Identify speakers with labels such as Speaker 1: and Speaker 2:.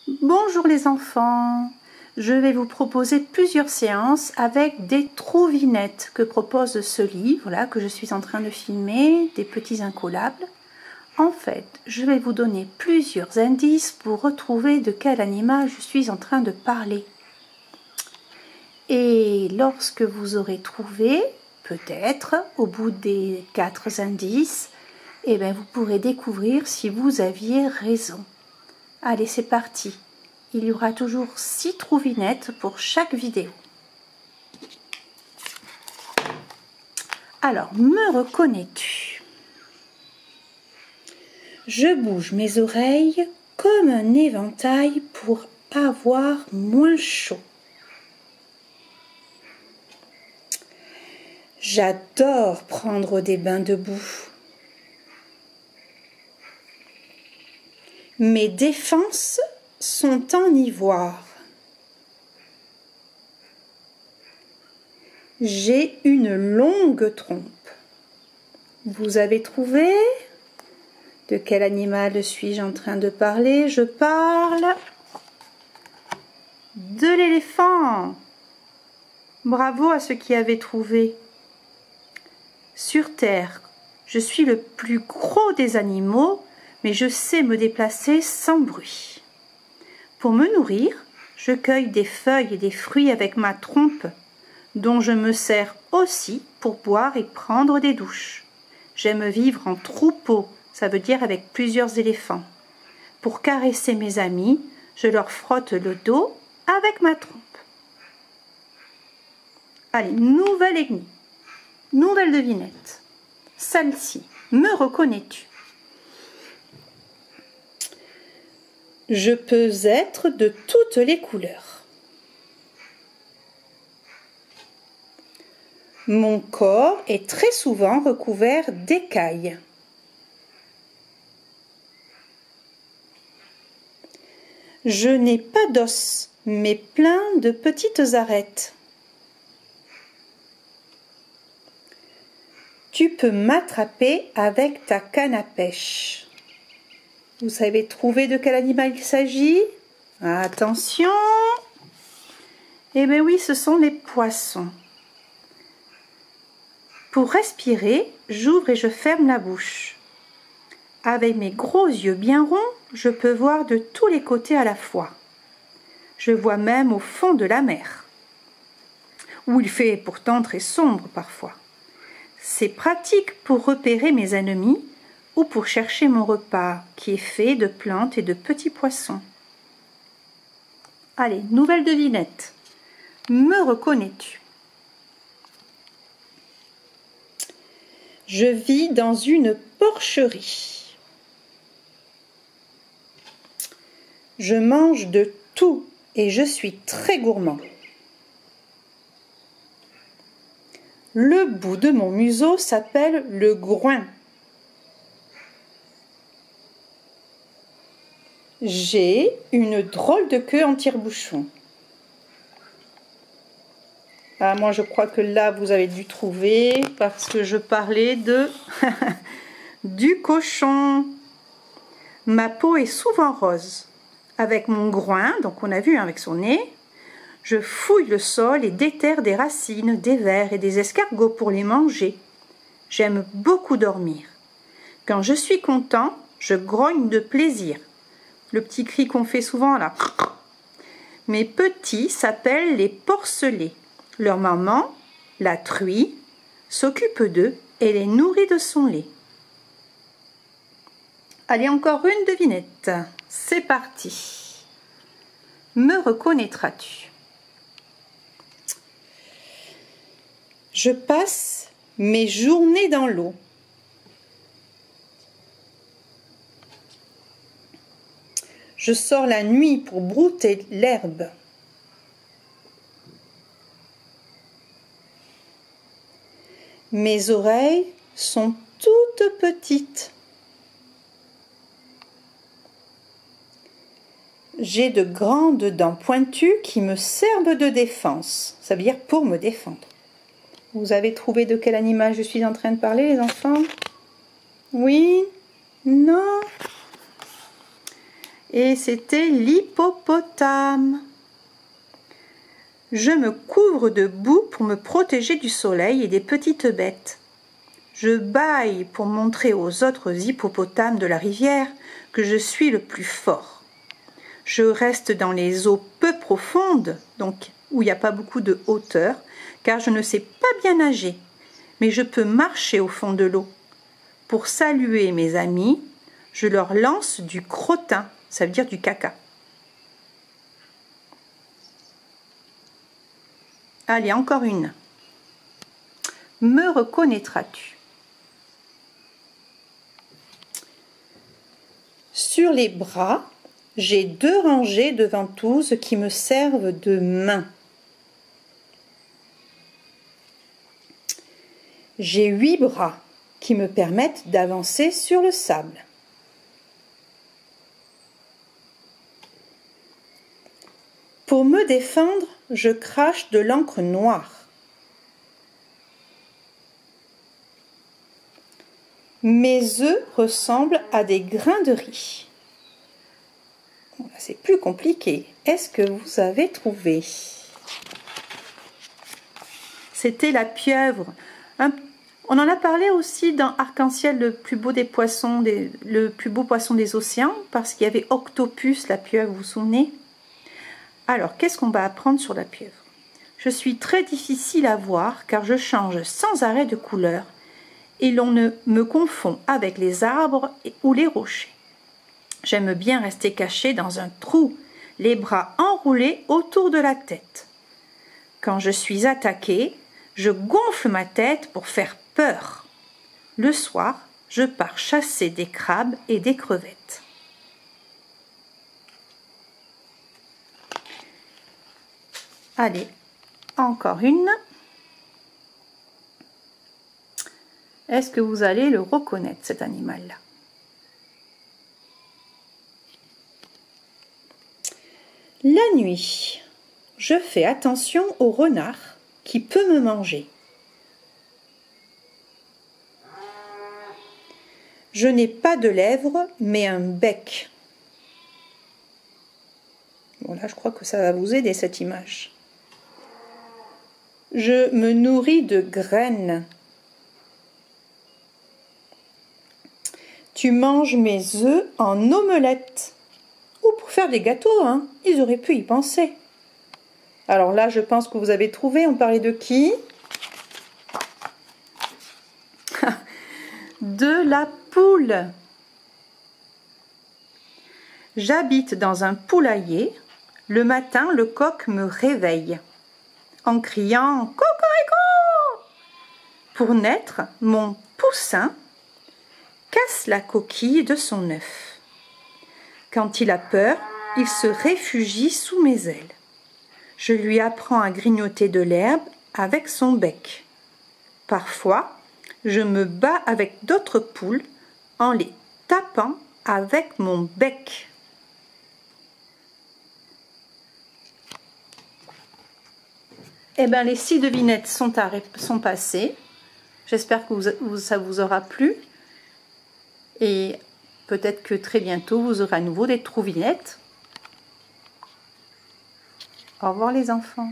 Speaker 1: Bonjour les enfants, je vais vous proposer plusieurs séances avec des trouvinettes que propose ce livre là que je suis en train de filmer, des petits incollables. En fait, je vais vous donner plusieurs indices pour retrouver de quel animal je suis en train de parler. Et lorsque vous aurez trouvé, peut-être au bout des 4 indices, eh bien vous pourrez découvrir si vous aviez raison. Allez, c'est parti. Il y aura toujours 6 trouvinettes pour chaque vidéo. Alors, me reconnais-tu? Je bouge mes oreilles comme un éventail pour avoir moins chaud. J'adore prendre des bains debout. Mes défenses sont en ivoire. J'ai une longue trompe. Vous avez trouvé? De quel animal suis-je en train de parler? Je parle de l'éléphant. Bravo à ceux qui avaient trouvé. Sur Terre, je suis le plus gros des animaux, mais je sais me déplacer sans bruit. Pour me nourrir, je cueille des feuilles et des fruits avec ma trompe, dont je me sers aussi pour boire et prendre des douches. J'aime vivre en troupeau, ça veut dire avec plusieurs éléphants. Pour caresser mes amis, je leur frotte le dos avec ma trompe. Allez, nouvelle énigme, nouvelle devinette. Celle-ci, me reconnais-tu? Je peux être de toutes les couleurs. Mon corps est très souvent recouvert d'écailles. Je n'ai pas d'os, mais plein de petites arêtes. Tu peux m'attraper avec ta canne à pêche. Vous savez trouver de quel animal il s'agit? Attention! Eh bien oui, ce sont les poissons. Pour respirer, j'ouvre et je ferme la bouche. Avec mes gros yeux bien ronds, je peux voir de tous les côtés à la fois. Je vois même au fond de la mer, où il fait pourtant très sombre parfois. C'est pratique pour repérer mes ennemis ou pour chercher mon repas qui est fait de plantes et de petits poissons. Allez, nouvelle devinette. Me reconnais-tu? Je vis dans une porcherie. Je mange de tout et je suis très gourmand. Le bout de mon museau s'appelle le groin. J'ai une drôle de queue en tire-bouchon. Ah, moi, je crois que là, vous avez dû trouver parce que je parlais de du cochon. Ma peau est souvent rose. Avec mon groin, donc on a vu avec son nez, je fouille le sol et déterre des racines, des vers et des escargots pour les manger. J'aime beaucoup dormir. Quand je suis content, je grogne de plaisir. Le petit cri qu'on fait souvent là. Mes petits s'appellent les porcelets. Leur maman, la truie, s'occupe d'eux et les nourrit de son lait. Allez, encore une devinette. C'est parti. Me reconnaîtras-tu? Je passe mes journées dans l'eau. Je sors la nuit pour brouter l'herbe. Mes oreilles sont toutes petites. J'ai de grandes dents pointues qui me servent de défense. Ça veut dire pour me défendre. Vous avez trouvé de quel animal je suis en train de parler, les enfants? Oui? Non? Et c'était l'hippopotame. Je me couvre de boue pour me protéger du soleil et des petites bêtes. Je bâille pour montrer aux autres hippopotames de la rivière que je suis le plus fort. Je reste dans les eaux peu profondes, donc où il n'y a pas beaucoup de hauteur, car je ne sais pas bien nager, mais je peux marcher au fond de l'eau. Pour saluer mes amis, je leur lance du crottin, ça veut dire du caca. Allez, encore une. Me reconnaîtras-tu? Sur les bras, j'ai 2 rangées de ventouses qui me servent de mains. J'ai 8 bras qui me permettent d'avancer sur le sable. Pour me défendre, je crache de l'encre noire. Mes œufs ressemblent à des grains de riz. C'est plus compliqué. Est-ce que vous avez trouvé? C'était la pieuvre. On en a parlé aussi dans Arc-en-ciel, le plus beau des poissons, le plus beau poisson des océans, parce qu'il y avait Octopus, la pieuvre, vous vous souvenez? Alors, qu'est-ce qu'on va apprendre sur la pieuvre? Je suis très difficile à voir car je change sans arrêt de couleur et l'on ne me confond avec les arbres ou les rochers. J'aime bien rester caché dans un trou, les bras enroulés autour de la tête. Quand je suis attaquée, je gonfle ma tête pour faire peur. Le soir, je pars chasser des crabes et des crevettes. Allez, encore une. Est-ce que vous allez le reconnaître, cet animal-là? La nuit, je fais attention au renard qui peut me manger. Je n'ai pas de lèvres, mais un bec. Bon, là, je crois que ça va vous aider, cette image. Je me nourris de graines. Tu manges mes œufs en omelette. Ou pour faire des gâteaux, hein. Ils auraient pu y penser. Alors là, je pense que vous avez trouvé. On parlait de qui? De la poule. J'habite dans un poulailler. Le matin, le coq me réveille en criant « Cocorico !» Pour naître, mon poussin casse la coquille de son œuf. Quand il a peur, il se réfugie sous mes ailes. Je lui apprends à grignoter de l'herbe avec son bec. Parfois, je me bats avec d'autres poules en les tapant avec mon bec. Eh bien, les 6 devinettes sont passées. J'espère que ça vous aura plu. Et peut-être que très bientôt, vous aurez à nouveau des trouvinettes. Au revoir les enfants.